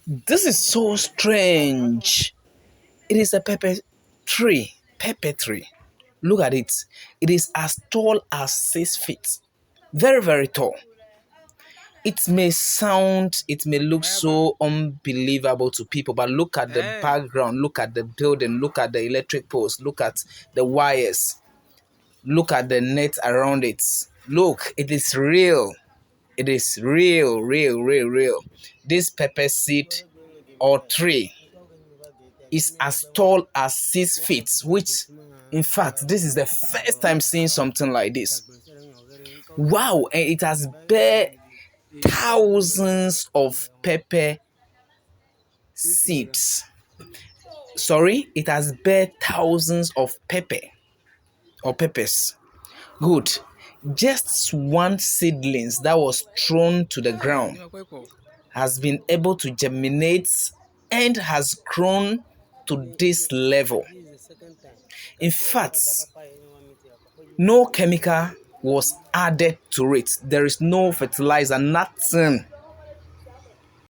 This is so strange. It is a pepper tree. Pepper tree. Look at it. It is as tall as 6 feet. Very, very tall. It may look so unbelievable to people, but look at the background, look at the building, look at the electric poles, look at the wires, look at the net around it. Look, it is real. It is real, real, real, real. This pepper seed or tree is as tall as 6 feet, which, in fact, this is the first time seeing something like this. Wow, and it has bare thousands of pepper seeds. Sorry, it has bare thousands of pepper or peppers. Good. Just one seedlings that was thrown to the ground has been able to germinate and has grown to this level. In fact, no chemical was added to it. There is no fertilizer, nothing.